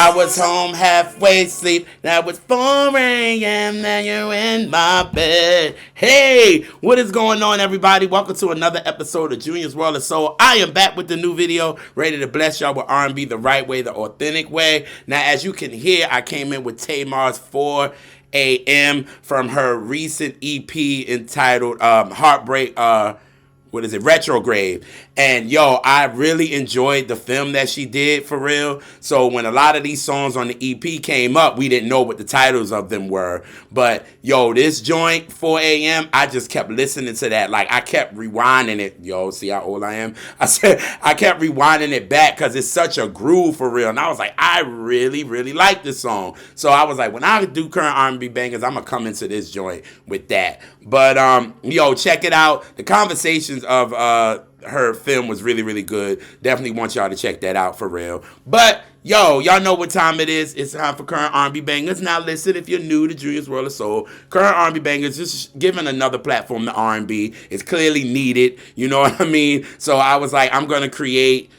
I was home halfway asleep. That was 4 a.m. Now you're in my bed. Hey, what is going on, everybody? Welcome to another episode of Junior's World of Soul. I am back with the new video, ready to bless y'all with R&B the right way, the authentic way. Now, as you can hear, I came in with Tamar's 4 a.m. from her recent EP entitled Heartbreak, Retrograde. And yo, I really enjoyed the film that she did, for real. So when a lot of these songs on the EP came up, we didn't know what the titles of them were. But yo, this joint, 4 a.m., I just kept listening to that. Like, I kept rewinding it. Yo, see how old I am? I kept rewinding it back because it's such a groove, for real. And I was like, I really, really like this song. So I was like, when I do current R&B bangers, I'm going to come into this joint with that. But yo, check it out. The conversations of her film was really, really good. Definitely want y'all to check that out, for real. But yo, y'all know what time it is. It's time for current R&B bangers. Now listen, if you're new to Junior's World of Soul, current R&B bangers just giving another platform to R&B. It's clearly needed. You know what I mean? So I was like, I'm gonna create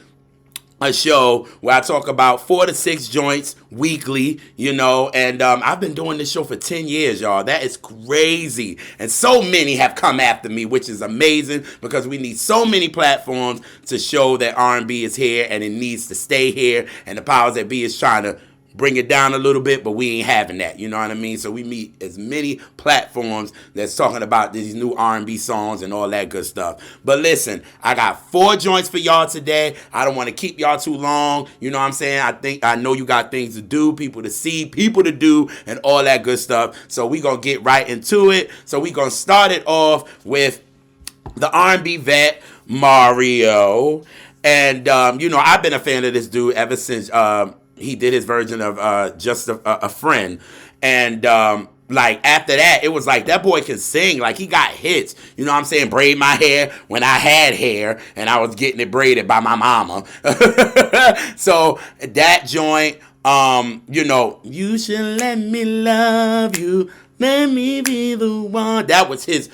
a show where I talk about 4 to 6 joints weekly, you know, and I've been doing this show for 10 years, y'all. That is crazy. And so many have come after me, which is amazing because we need so many platforms to show that R&B is here and it needs to stay here. And the powers that be is trying to bring it down a little bit, but we ain't having that, you know what I mean? So we meet as many platforms that's talking about these new R&B songs and all that good stuff. But listen, I got 4 joints for y'all today. I don't want to keep y'all too long, you know what I'm saying? I know you got things to do, people to see, people to do, and all that good stuff. So we gonna get right into it. So we gonna start it off with the R&B vet, Mario. And, you know, I've been a fan of this dude ever since he did his version of Just a Friend. And like after that, it was like that boy can sing. Like he got hits. You know what I'm saying? Braid my hair when I had hair and I was getting it braided by my mama. So that joint, you know, you should let me love you. Let me be the one. That was his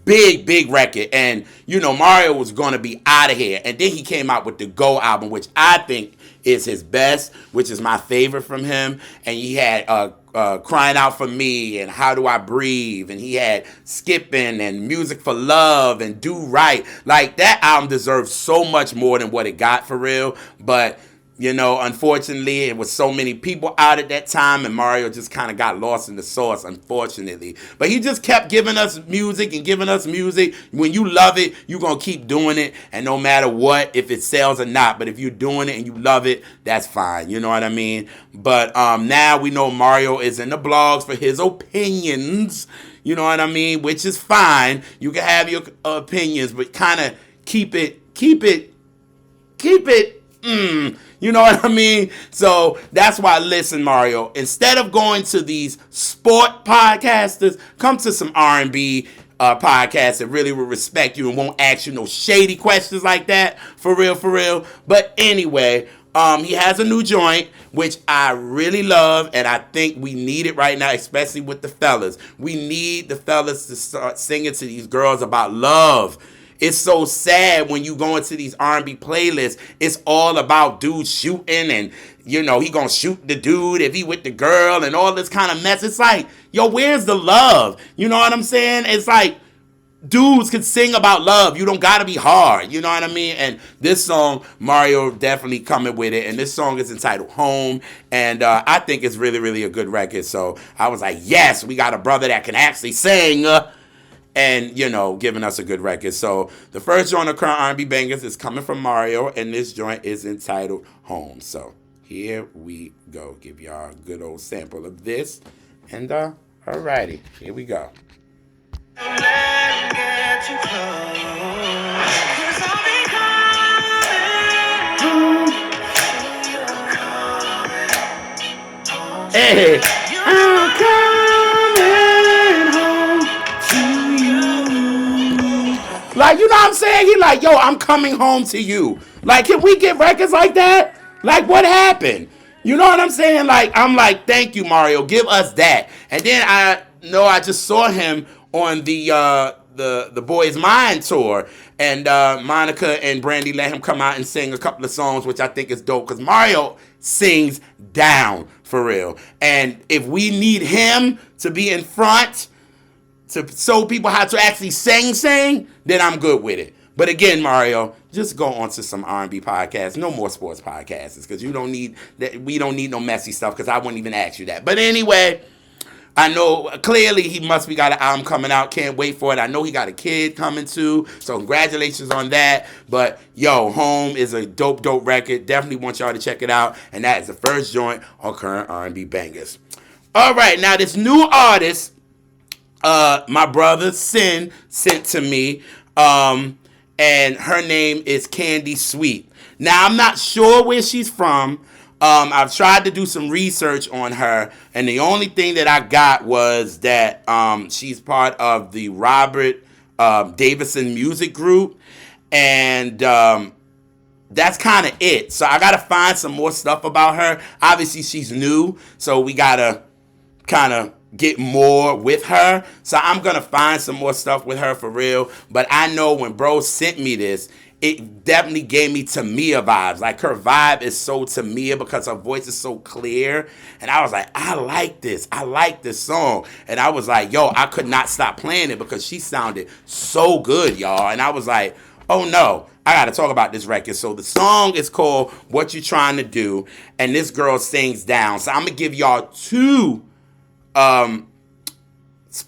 big record. And, you know, Mario was going to be out of here. And then he came out with the Go album, which I think is his best, which is my favorite from him. And he had Crying Out For Me and How Do I Breathe, and he had Skipping and Music for Love and Do Right. Like, that album deserves so much more than what it got, for real. But you know, unfortunately, it was so many people out at that time, and Mario just kind of got lost in the sauce, unfortunately. But he just kept giving us music and giving us music. When you love it, you're going to keep doing it, and no matter what, if it sells or not. But if you're doing it and you love it, that's fine. You know what I mean? But now we know Mario is in the blogs for his opinions. You know what I mean? Which is fine. You can have your opinions, but kind of keep it. You know what I mean? So that's why, listen, Mario, instead of going to these sport podcasters, come to some R&B podcasts that really will respect you and won't ask you no shady questions like that. For real. But anyway, he has a new joint, which I really love, and I think we need it right now, especially with the fellas. We need the fellas to start singing to these girls about love. It's so sad when you go into these R&B playlists. It's all about dudes shooting and, you know, he gonna shoot the dude if he with the girl and all this kind of mess. It's like, yo, where's the love? You know what I'm saying? It's like, dudes can sing about love. You don't gotta be hard. You know what I mean? And this song, Mario definitely coming with it. And this song is entitled Home. And I think it's really, really a good record. So I was like, yes, we got a brother that can actually sing. And, you know, giving us a good record. So the first joint of current R&B bangers is coming from Mario, and this joint is entitled Home. So here we go. Give y'all a good old sample of this. And alrighty, here we go. Hey, I'm coming home to you. Like, you know what I'm saying? He like, yo, I'm coming home to you. Like, can we get records like that? Like, what happened? You know what I'm saying? Like, I'm like, thank you, Mario. Give us that. And then I just saw him on the the Boys Mind tour, and Monica and Brandy let him come out and sing a couple of songs, which I think is dope because Mario sings down for real. And if we need him to be in front to show people how to actually sing, then I'm good with it. But again, Mario, just go on to some R&B podcasts. No more sports podcasts because you don't need that. We don't need no messy stuff because I wouldn't even ask you that. But anyway, I know clearly he must be got an album coming out. Can't wait for it. I know he got a kid coming too. So congratulations on that. But yo, Home is a dope record. Definitely want y'all to check it out. And that is the first joint on Current R&B Bangers. All right, now this new artist, my brother Sin sent to me. And her name is Candee Sweet. Now, I'm not sure where she's from. I've tried to do some research on her, and the only thing that I got was that she's part of the Robert Davison Music Group, and that's kind of it. So I got to find some more stuff about her. Obviously, she's new, so we got to kind of get more with her. So I'm going to find some more stuff with her for real. But I know when bro sent me this, it definitely gave me Tamia vibes. Like her vibe is so Tamia because her voice is so clear. And I was like, I like this. I like this song. And I was like, yo, I could not stop playing it because she sounded so good, y'all. And I was like, oh no, I got to talk about this record. So the song is called What You Trying to Do. And this girl sings down. So I'm going to give y'all two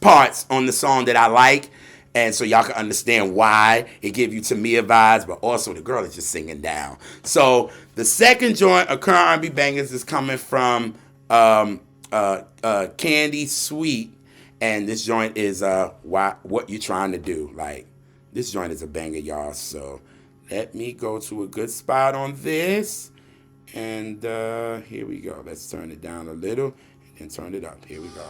parts on the song that I like, and so y'all can understand why it give you Tamia vibes, but also the girl is just singing down. So the second joint of Current R&B Bangers is coming from Candee Sweet, and this joint is What You Trying to Do. Like, this joint is a banger, y'all. So let me go to a good spot on this, and here we go. Let's turn it down a little and turn it up. Here we go.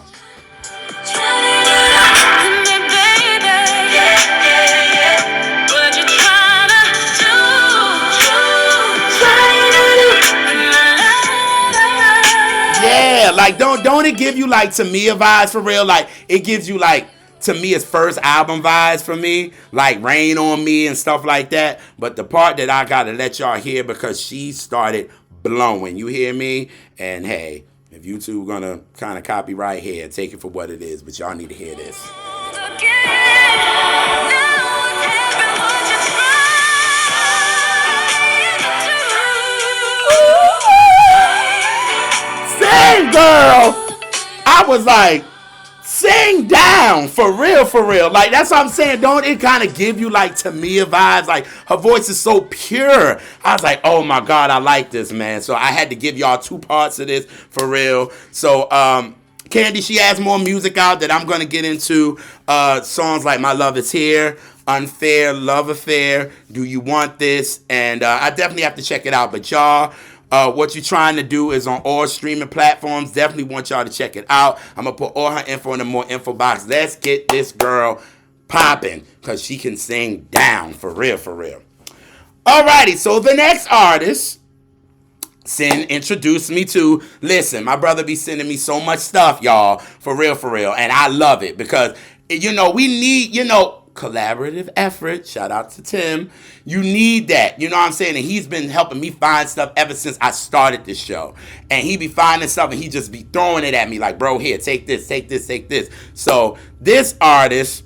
Yeah, like don't it give you like Tamia vibes for real? Like it gives you like Tamia's first album vibes for me, like Rain on Me and stuff like that. But the part that I gotta let y'all hear because she started blowing. You hear me? And hey, if you two gonna kind of copyright here, take it for what it is, but y'all need to hear this. Sing, girl! I was like, sing down, for real. Like, that's what I'm saying. Don't it kind of give you, like, Tamia vibes? Like, her voice is so pure. I was like, oh, my God, I like this, man. So I had to give y'all two parts of this, for real. So, Candee, she has more music out that I'm going to get into. Songs like My Love Is Here, Unfair, Love Affair, Do You Want This? And I definitely have to check it out. But y'all, What You Trying to Do is on all streaming platforms. Definitely want y'all to check it out. I'm going to put all her info in the more info box. Let's get this girl popping because she can sing down for real. Alrighty, so the next artist Sin introduced me to. Listen, my brother be sending me so much stuff, y'all, for real. And I love it because, we need, collaborative effort. Shout out to Tim. You need that. You know what I'm saying? And he's been helping me find stuff ever since I started this show. And he be finding stuff and he just be throwing it at me like, bro, here, take this. So this artist,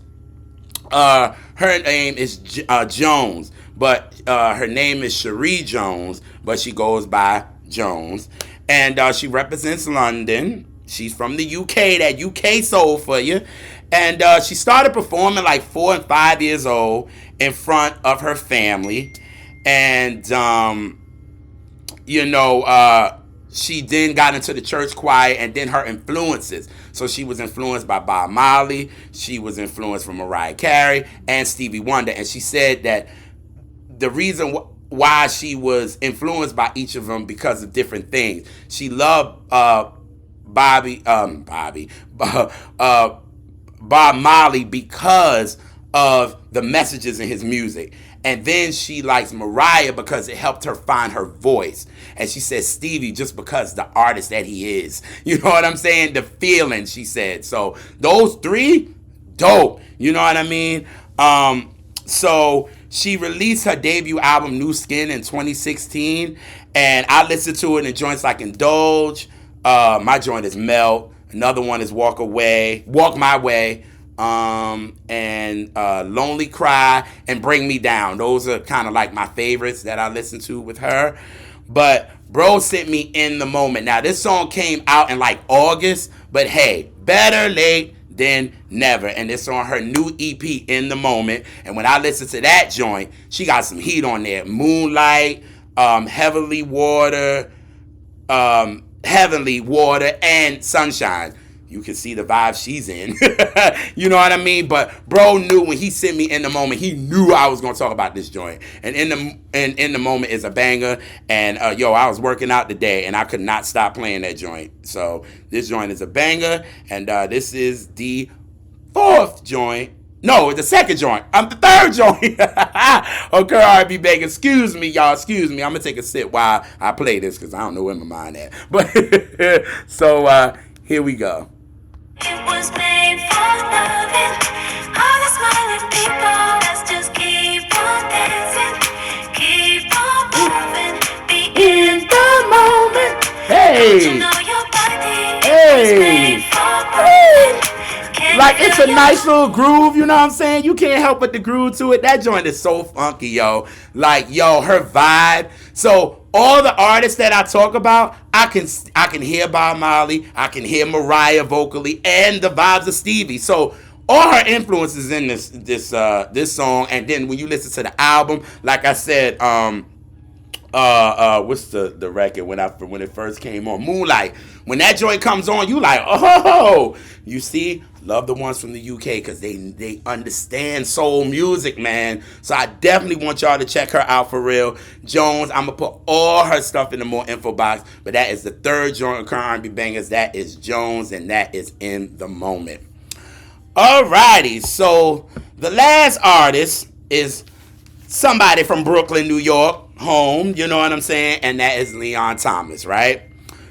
her name is Jones, but her name is Cherie Jones, but she goes by Jones. And she represents London. She's from the UK, that UK soul for you. And she started performing like 4 and 5 years old in front of her family. And, she then got into the church choir and then her influences. So she was influenced by Bob Marley. She was influenced from Mariah Carey and Stevie Wonder. And she said that the reason why she was influenced by each of them because of different things. She loved Bob Marley because of the messages in his music. And then she likes Mariah because it helped her find her voice. And she said Stevie just because the artist that he is. You know what I'm saying? The feeling, she said. So those three, dope. You know what I mean? So she released her debut album New Skin in 2016, and I listened to it in joints like Indulge. My joint is Melt. Another one is Walk My Way, and Lonely Cry and Bring Me Down. Those are kind of like my favorites that I listen to with her. But bro sent me In the Moment. Now this song came out in like August, but hey, better late than never. And it's on her new EP In the Moment. And when I listen to that joint, she got some heat on there. Moonlight, Heavenly Water, and Sunshine. You can see the vibe she's in. You know what I mean? But bro knew when he sent me In the Moment, he knew I was gonna talk about this joint. And In the Moment is a banger. And I was working out today and I could not stop playing that joint. So this joint is a banger. And this is the fourth joint. No, the second joint. I'm the third joint. Okay, R&B banger. Excuse me, y'all. Excuse me. I'm gonna take a sip while I play this because I don't know where my mind at. But so here we go. It was made for loving. All the smiling people, let's just keep on dancing, keep on moving, be in the moment. Hey, you know your body hey, was made for hey. Like it's a nice little groove, you know what I'm saying? You can't help but the groove to it. That joint is so funky, yo. Like, yo, her vibe. So all the artists that I talk about, I can hear Bob Marley, I can hear Mariah vocally, and the vibes of Stevie. So all her influences in this song, and then when you listen to the album, like I said, what's the record when it first came on? Moonlight. When that joint comes on, you like, oh, you see, love the ones from the UK because they understand soul music, man. So I definitely want y'all to check her out for real. Jones, I'm gonna put all her stuff in the more info box, but that is the third joint of current R&B bangers. That is Jones, and that is In the Moment. Alrighty, so the last artist is somebody from Brooklyn, New York, home, you know what I'm saying? And that is Leon Thomas, right?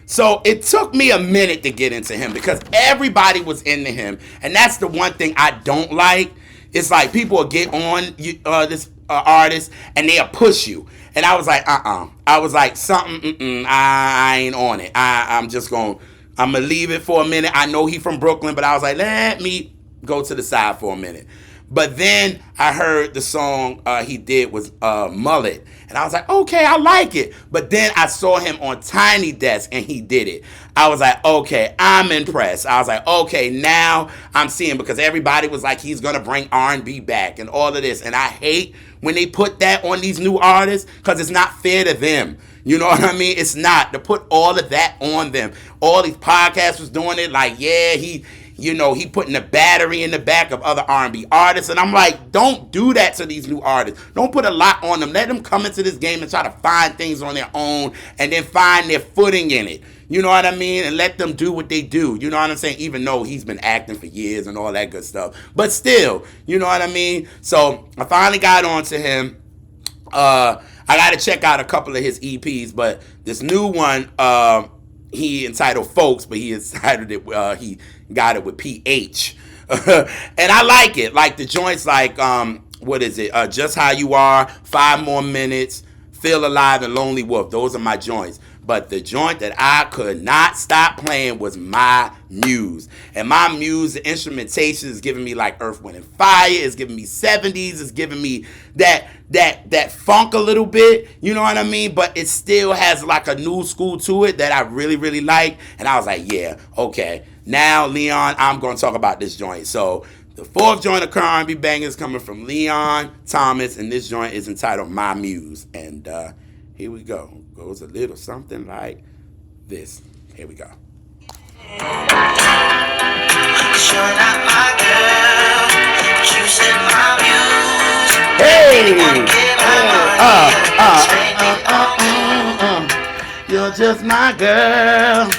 So it took me a minute to get into him because everybody was into him. And that's the one thing I don't like. It's like people will get on this artist and they'll push you. And I was like, I was like, I ain't on it. I'm going to leave it for a minute. I know he from Brooklyn, but I was like, let me go to the side for a minute. But then I heard the song he did was Mullet. And I was like, okay, I like it. But then I saw him on Tiny Desk and he did it. I was like, okay, I'm impressed. I was like, okay, now I'm seeing, because everybody was like, he's going to bring R&B back and all of this. And I hate when they put that on these new artists because it's not fair to them. You know what I mean? It's not to put all of that on them. All these podcasts was doing it like, yeah, he putting a battery in the back of other R&B artists. And I'm like, don't do that to these new artists. Don't put a lot on them. Let them come into this game and try to find things on their own and then find their footing in it. You know what I mean? And let them do what they do. You know what I'm saying? Even though he's been acting for years and all that good stuff. But still, you know what I mean? So I finally got on to him. I got to check out a couple of his EPs. But this new one, he entitled Folks, but he entitled it, he got it with PH. And I like it. Like the joints like, what is it? Just How You Are, 5 More Minutes, Feel Alive, and Lonely Wolf. Those are my joints. But the joint that I could not stop playing was My Muse. And My Muse, the instrumentation is giving me like Earth, Wind, and Fire. It's giving me 70s. It's giving me that funk a little bit. You know what I mean? But it still has like a new school to it that I really, really like. And I was like, yeah, okay. Now, Leon, I'm going to talk about this joint. So the fourth joint of current R&B bangers coming from Leon Thomas. And this joint is entitled My Muse. And here we go. Goes a little something like this. Here we go. You're not my girl, but you said my muse. Hey! You're just my girl.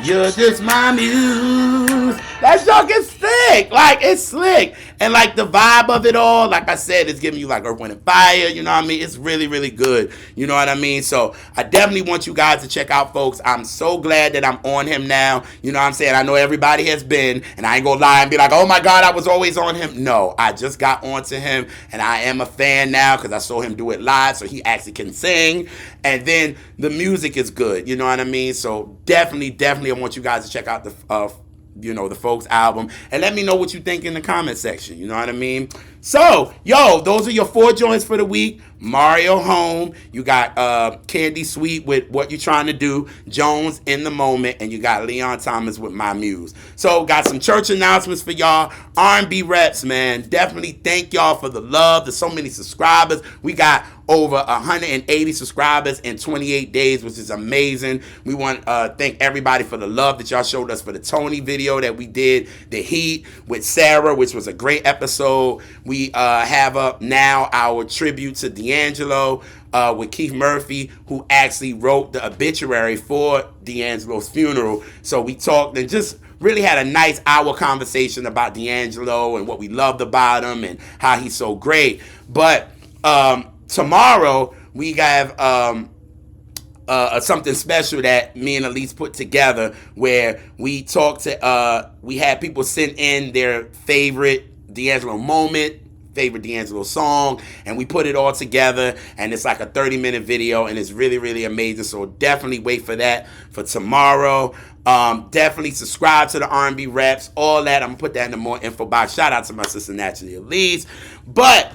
You're just my muse. That joke is slick. Like, it's slick. And like the vibe of it all, like I said, it's giving you like Earth, Wind, and Fire. You know what I mean? It's really, really good. You know what I mean? So I definitely want you guys to check out, folks. I'm so glad that I'm on him now. You know what I'm saying? I know everybody has been, and I ain't gonna lie and be like, oh my God, I was always on him. No, I just got onto him, and I am a fan now because I saw him do it live, so he actually can sing. And then the music is good. You know what I mean? So definitely, I want you guys to check out the the Folks album, and let me know what you think in the comment section. You know what I mean? So, yo, those are your 4 joints for the week. Mario Home, you got Candee Sweet with What You Trying to Do, Jones In the Moment, and you got Leon Thomas with My Muse. So, got some church announcements for y'all. R&B reps, man. Definitely thank y'all for the love. There's so many subscribers. We got over 180 subscribers in 28 days, which is amazing. We want to thank everybody for the love that y'all showed us for the Tony video that we did, The Heat with Sarah, which was a great episode. We have up now our tribute to D'Angelo with Keith Murphy, who actually wrote the obituary for D'Angelo's funeral. So we talked and just really had a nice hour conversation about D'Angelo and what we loved about him and how he's so great. But tomorrow we have something special that me and Elise put together, where we talked to we had people send in their favorite D'Angelo moment, favorite D'Angelo song, and we put it all together, and it's like a 30-minute video, and it's really, really amazing. So definitely wait for that for tomorrow. Definitely subscribe to the R&B Reps, all that. I'm gonna put that in the more info box. Shout out to my sister Naturally Elise. But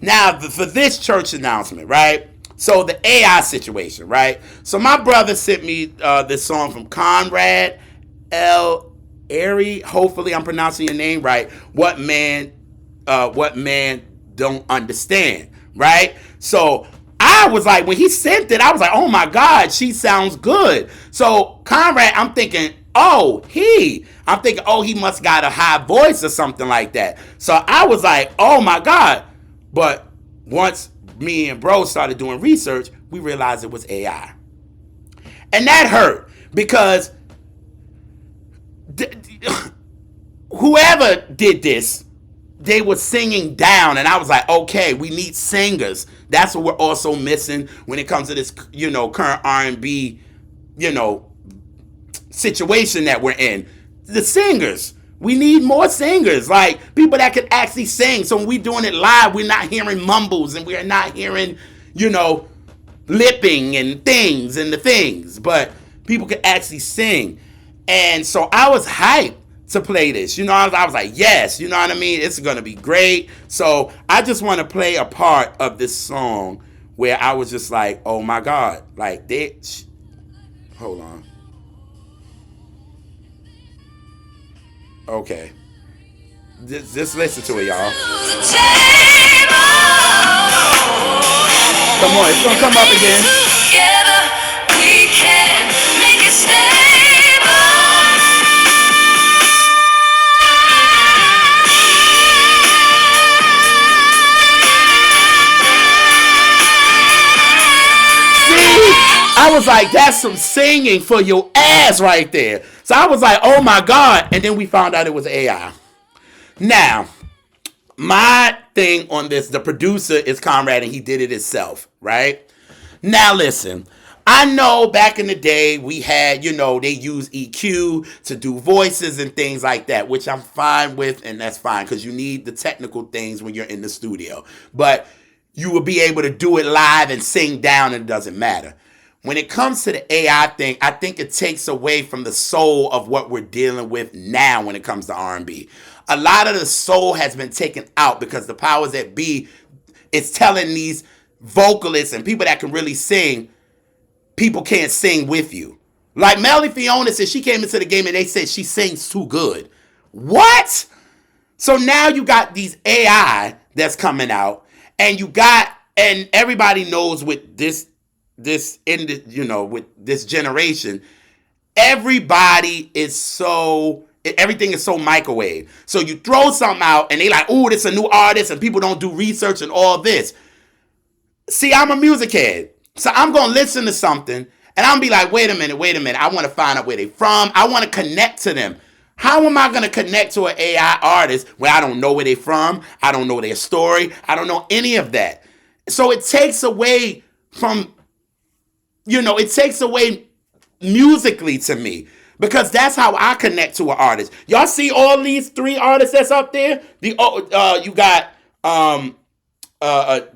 now for this church announcement, right? So the AI situation, right? So my brother sent me this song from Conrad L. Airy. Hopefully I'm pronouncing your name right. What man don't understand, right? So I was like, when he sent it, I was like, oh my God, she sounds good. So Conrad, I'm thinking, he must got a high voice or something like that. So I was like, oh my God. But once me and bro started doing research, we realized it was AI. And that hurt because whoever did this, they were singing down, and I was like, okay, we need singers. That's what we're also missing when it comes to this, current R&B, situation that we're in. The singers. We need more singers, like people that could actually sing. So when we're doing it live, we're not hearing mumbles, and we're not hearing, lipping and the things, but people could actually sing. And so I was hyped to play this. I was like, yes, you know what I mean? It's going to be great. So I just want to play a part of this song where I was just like, oh my God. Like, hold on. Okay. Just listen to it, y'all. Come on, it's going to come up again. Together we can make it stable. I was like, that's some singing for your ass right there. So I was like, oh my God. And then we found out it was AI. Now, my thing on this, the producer is Conrad, and he did it himself, right? Now listen, I know back in the day we had, they use EQ to do voices and things like that, which I'm fine with, and that's fine because you need the technical things when you're in the studio. But you will be able to do it live and sing down, and it doesn't matter. When it comes to the AI thing, I think it takes away from the soul of what we're dealing with now when it comes to R&B. A lot of the soul has been taken out because the powers that be is telling these vocalists and people that can really sing, people can't sing with you. Like Melly Fiona said, she came into the game and they said she sings too good. What? So now you got these AI that's coming out, and and everybody knows with this with this generation, everything is so microwave. So you throw something out and they like, oh, this is a new artist, and people don't do research and all this. See, I'm a music head. So I'm going to listen to something and I'm be like, wait a minute. I want to find out where they from. I want to connect to them. How am I going to connect to an AI artist where I don't know where they're from? I don't know their story. I don't know any of that. So it takes away from, it takes away musically to me. Because that's how I connect to an artist. Y'all see all these 3 artists that's up there? You got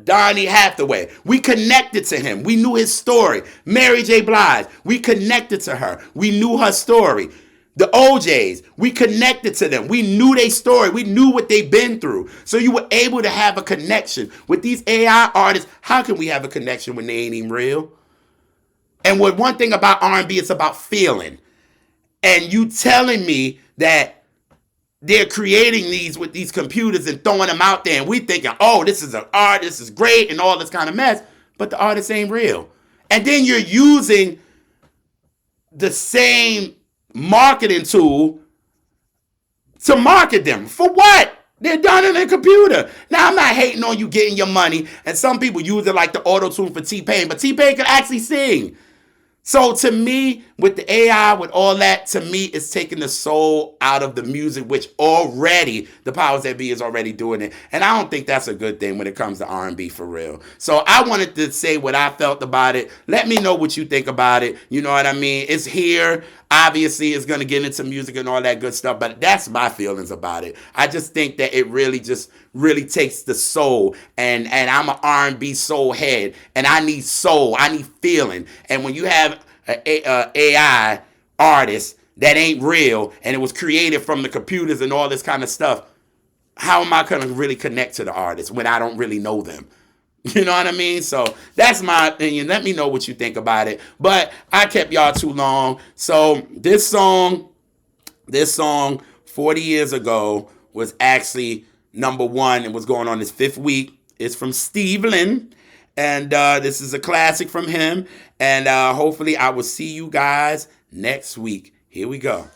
Donny Hathaway. We connected to him. We knew his story. Mary J. Blige. We connected to her. We knew her story. The OJs, we connected to them. We knew their story. We knew what they've been through. So you were able to have a connection. With these AI artists, how can we have a connection when they ain't even real? And one thing about R&B, it's about feeling. And you telling me that they're creating these with these computers and throwing them out there, and we thinking, oh, this is an art, this is great, and all this kind of mess, but the artist ain't real. And then you're using the same marketing tool to market them. For what? They're done in a computer. Now, I'm not hating on you getting your money, and some people use it like the auto-tune for T-Pain, but T-Pain can actually sing. So to me, with the AI, with all that, to me, it's taking the soul out of the music, which already, the powers that be is already doing it. And I don't think that's a good thing when it comes to R&B for real. So I wanted to say what I felt about it. Let me know what you think about it. You know what I mean? It's here. Obviously, it's going to get into music and all that good stuff, but that's my feelings about it. I just think that it really takes the soul, and I'm an R&B soul head, and I need soul. I need feeling. And when you have an AI artist that ain't real, and it was created from the computers and all this kind of stuff, how am I going to really connect to the artist when I don't really know them? You know what I mean? So that's my opinion. Let me know what you think about it. But I kept y'all too long. So this song 40 years ago was actually number 1. It was going on its 5th week. It's from Steve Lynn. And this is a classic from him. And hopefully I will see you guys next week. Here we go.